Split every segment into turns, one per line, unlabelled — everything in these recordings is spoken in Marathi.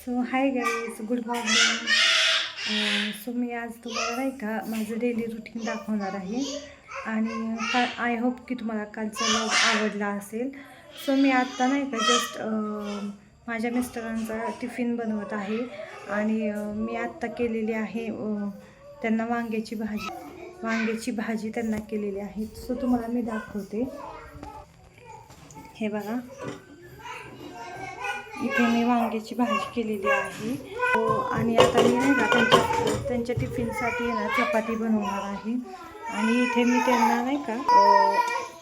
So hi guys, good morning. So मी आज तुम्हाला नाही का माझं डेली रुटीन दाखवणार आहे आणि आय होप की तुम्हाला कालचा व्लॉग आवडला असेल. सो मी आत्ता नाही का जस्ट माझ्या मिस्टरांचा टिफिन बनवत आहे आणि मी आत्ता केलेली आहे त्यांना वांग्याची भाजी त्यांना केलेली आहे. सो तुम्हाला मी दाखवते. हे बघा, इथे मी वांग्याची भाजी केलेली आहे आणि आता मी नाही का त्यांच्या टिफिनसाठी ना चपाती बनवणार आहे आणि इथे मी त्यांना नाही का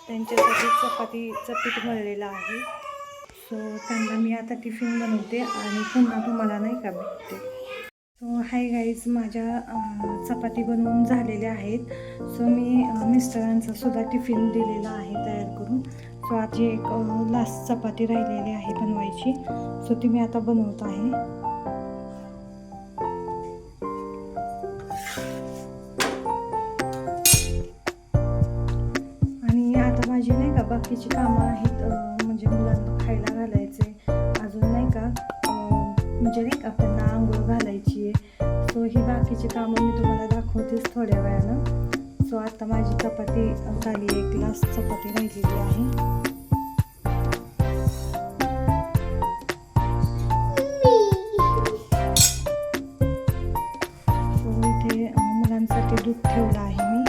त्यांच्यासाठी चपातीचं पीठ मळलेलं आहे. सो त्यांना मी आता टिफिन बनवते आणि पुन्हा तुम्हाला नाही का भेटते. सो हाय गाईज, माझ्या चपाती बनवून झालेल्या आहेत. सो मी मिस्टरांचा सुद्धा टिफिन दिलेला आहे तयार करून. सो आजी एक लास्ट चपाती राहिलेली आहे बनवायची. सो ती मी आता बनवत आहे. आणि आता माझी नाही का बाकीची कामं आहेत, म्हणजे मुलांना खायला घालायचे, अजून नाही का म्हणजे नाही का त्यांना आंघोळ घालायची आहे. सो ही बाकीची कामं मी तुम्हाला दाखवतेच थोड्या वेळानं. सो आता माझी चपाती झाली, एक ग्लास चपाती राहिलेली आहे. सो इथे मुलांसाठी दूध ठेवलं आहे मी.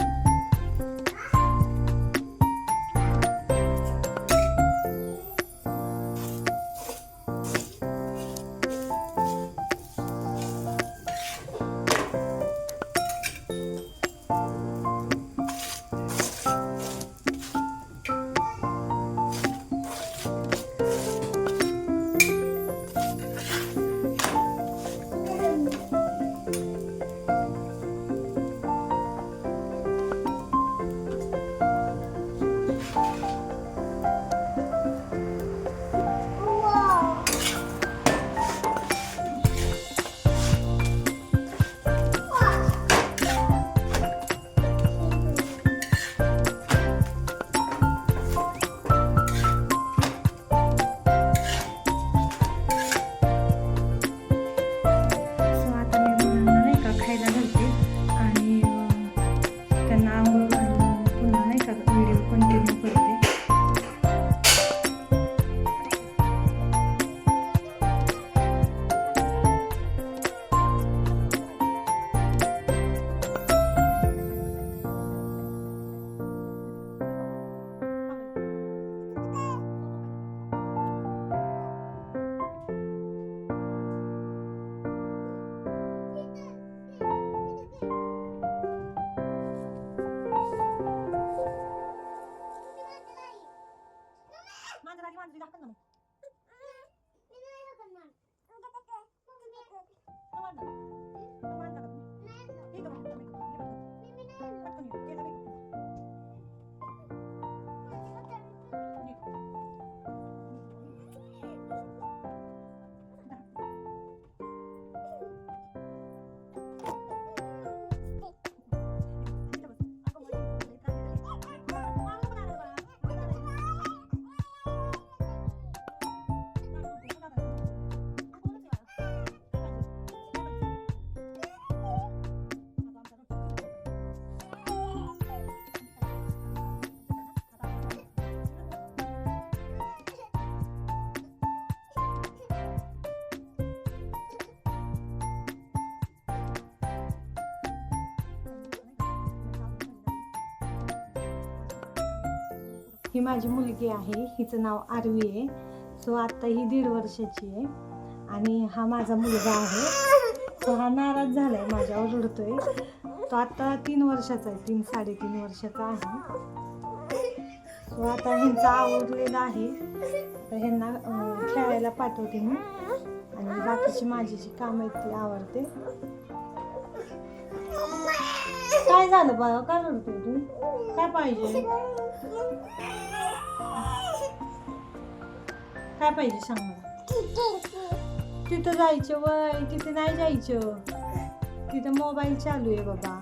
ही माझी मुलगी आहे, हिचं नाव आरवी आहे. सो आत्ता ही 1.5 वर्षाची आहे आणि हा माझा मुलगा आहे. तो हा नाराज झाला आहे, माझ्यावर रडतोय. तो आत्ता 3 वर्षाचा आहे, 3-3.5 वर्षाचा आहे. सो आता ह्यांचा आवडलेला आहे, तर ह्यांना खेळायला पाठवते मी आणि बाकीची माझी जी कामं आहेत ती आवडते. काय झालं बाळा, काय रडतोय तू? काय पाहिजे, काय पाहिजे सांग मला. तिथं जायचं वय, तिथे नाही जायचं, तिथं मोबाईल चालू आहे बाबा.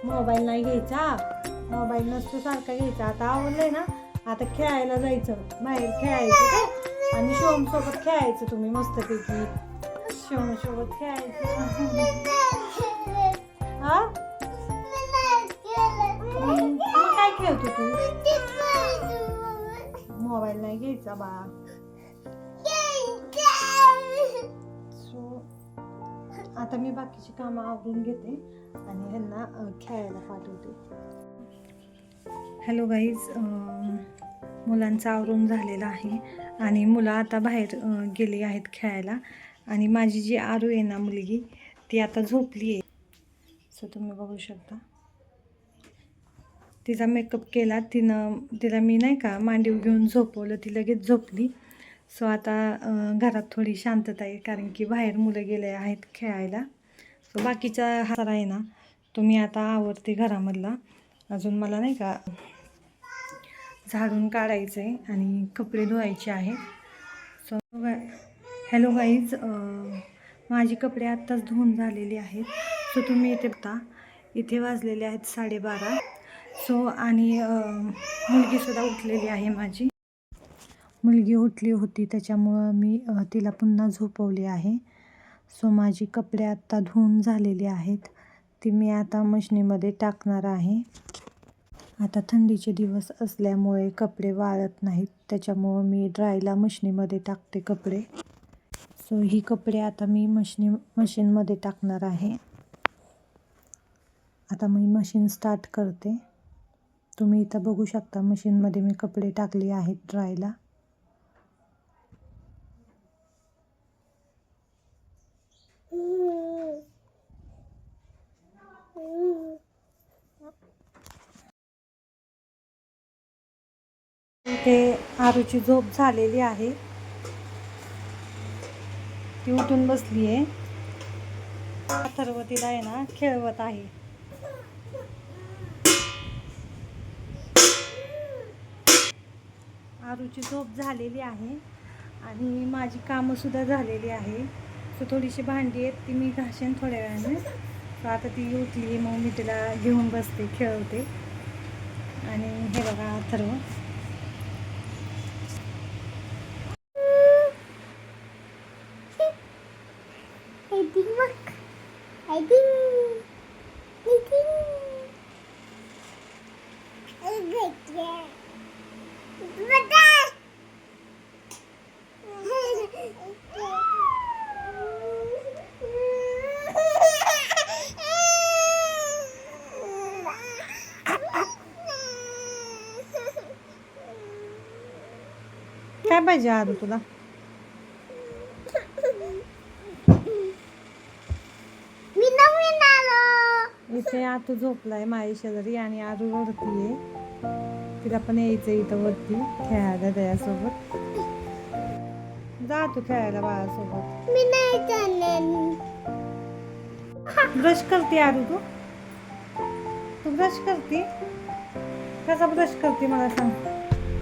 मोबाईल नाही घ्यायचा. मोबाईल नसतो सारखा घ्यायचा. आता आवडलंय ना, आता खेळायला जायचं, बाहेर खेळायचं काय, आणि शिवम सोबत खेळायचं. तुम्ही मस्तपैकी शिवम सोबत खेळायचं. हा मग काय खेळतो तू? मोबाईल नाही घ्यायचा बा. सो आता मी बाकीची कामं आवरून घेते आणि ह्यांना खेळायला पाठवते. हॅलो गाईज, मुलांचं आवरून झालेलं आहे आणि मुलं आता बाहेर गेली आहेत खेळायला. आणि माझी जी आरू आहे ना मुलगी, ती आता झोपली आहे. सो तुम्ही बघू शकता, तिचा मेकअप केला तिला मी नाही का मांडीव घेऊन झोपवलं, ती लगेच झोपली. सो आता घरात थोडी शांतता आहे, कारण की बाहेर मुलं गेले आहेत खेळायला. सो बाकीचा हा आहे ना, तो मी आता आवरते घरामधला. अजून मला नाही का झाडून काढायचं आहे आणि कपडे धुवायचे आहेत. सो हॅलो गाईज, माझी कपडे आत्ताच धुवून झालेली आहेत. सो तुम्ही इथे बघता, इथे वाजलेले आहेत 12:30. सो आणि मुलगीसुद्धा उठलेली आहे. माझी मुलगी उठली होती, त्याच्यामुळं मी तिला पुन्हा झोपवले आहे. सो माझी कपडे आत्ता धुवून झालेली आहेत, ती मी आता मशनीमध्ये टाकणार आहे. आता थंडीचे दिवस असल्यामुळे कपडे वाळत नाहीत, त्याच्यामुळं मी ड्रायला मशनीमध्ये टाकते कपडे. सो ही कपडे आता मी मशीनमध्ये टाकणार आहे. आता मी मशीन स्टार्ट करते. तुम्ही इथं बघू शकता, मशीनमध्ये मी कपडे टाकले आहेत ड्रायला. इथे आरूची झोप झालेली आहे, ती उठून बसली आहे. अथर्व तिला आहे ना खेळवत आहे. आरूची झोप झालेली आहे आणि माझी कामंसुद्धा झालेली आहे. सो थोडीशी भांडी आहेत, ती मी घासेन थोड्या वेळाने. सो आता ती उठली, मग मी तिला घेऊन बसते, खेळवते. आणि हे बघा अथर्व, काय पाहिजे आरू तुला? इथे आतू झोपलाय माझ्या शेजारी आणि आरू वरती आहे. तिला पण यायचं इथं वरती खेळायला त्याच्यासोबत. जा तू खेळायला बाळासोबत. मी नाही. ब्रश करते आरू, तू ब्रश करते? कसा ब्रश करते मला सांग,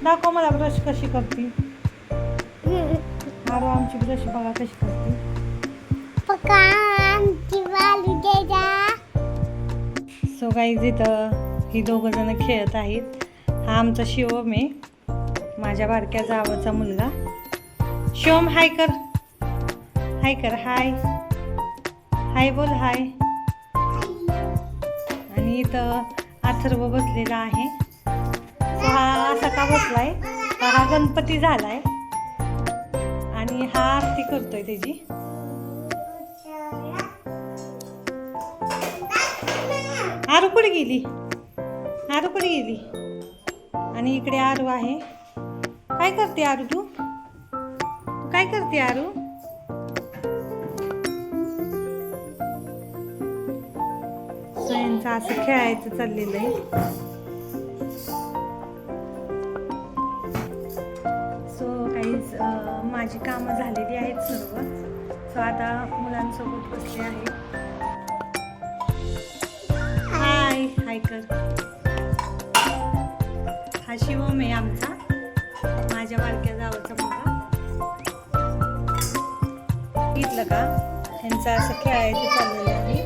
दाखव मला ब्रश कशी करते. आरू आमची ब्रश बघा कशी करते. सो गाईज, इथं ही दोघं जण खेळत आहेत. हा आमचा शिवम आहे, माझ्या बारक्या जावाचा मुलगा. शिवम हाय कर, हाय कर, हाय हाय बोल, हाय. आणि इथं अथर्व बसलेला आहे. हा असा का बसलाय? हा गणपती झालाय आणि हा आरती करतोय त्याची. आरू कुठे गेली? आरू कुठे गेली? आणि इकडे आरू आहे. काय करते आरू तू? काय करते आरू? यांचं असं खेळायचं चाललेलं आहे. सो काहीच माझी कामं झालेली आहेत सर्व. सो आता मुलांसोबत बसले आहे. हाय हाय कर. हा शिवम आहे आमचा, माझ्या बारक्या जावाचा मुलगा. घेतलं का? यांचं असं खेळायचं चाललेलं आहे.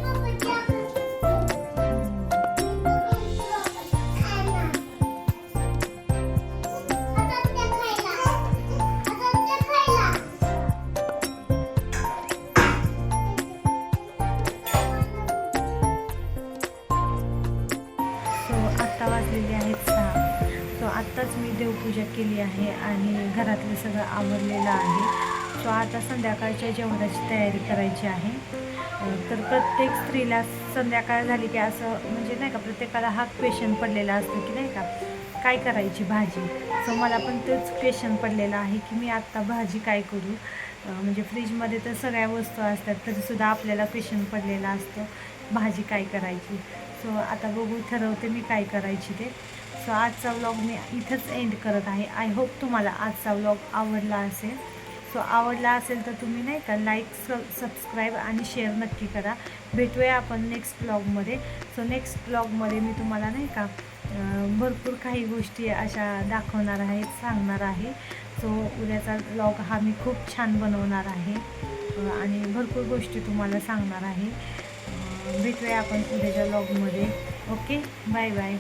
वाजलेले आहेत 6. सो आत्ताच मी देवपूजा केली आहे आणि घरातलं सगळं आवरलेलं आहे. सो आता संध्याकाळच्या जेवणाची तयारी करायची आहे. तर प्रत्येक स्त्रीला संध्याकाळ झाली की असं म्हणजे नाही का, प्रत्येकाला हा क्वेश्चन पडलेला असतो की नाही का, काय करायची भाजी. सो मला पण तेच क्वेश्चन पडलेला आहे की मी आत्ता भाजी काय करू. म्हणजे फ्रीजमध्ये तर सगळ्या वस्तू असतात तरीसुद्धा आपल्याला क्वेश्चन पडलेला असतो भाजी काय करायची. सो आता बघू, ठरवते मी काय करायची ते. सो आजचा व्लॉग मी इथंच एंड करत आहे. आय होप तुम्हाला आजचा व्लॉग आवडला असेल. सो आवडला असेल तर तुम्ही नाही का लाईक सबस्क्राईब आणि शेअर नक्की करा. भेटूया आपण नेक्स्ट ब्लॉगमध्ये. सो नेक्स्ट ब्लॉगमध्ये मी तुम्हाला नाही का भरपूर काही गोष्टी अशा दाखवणार आहे, सांगणार आहे. सो उद्याचा ब्लॉग हा मी खूप छान बनवणार आहे आणि भरपूर गोष्टी तुम्हाला सांगणार आहे. भेटूया आपण उद्याच्या ब्लॉगमध्ये. Okay, bye bye.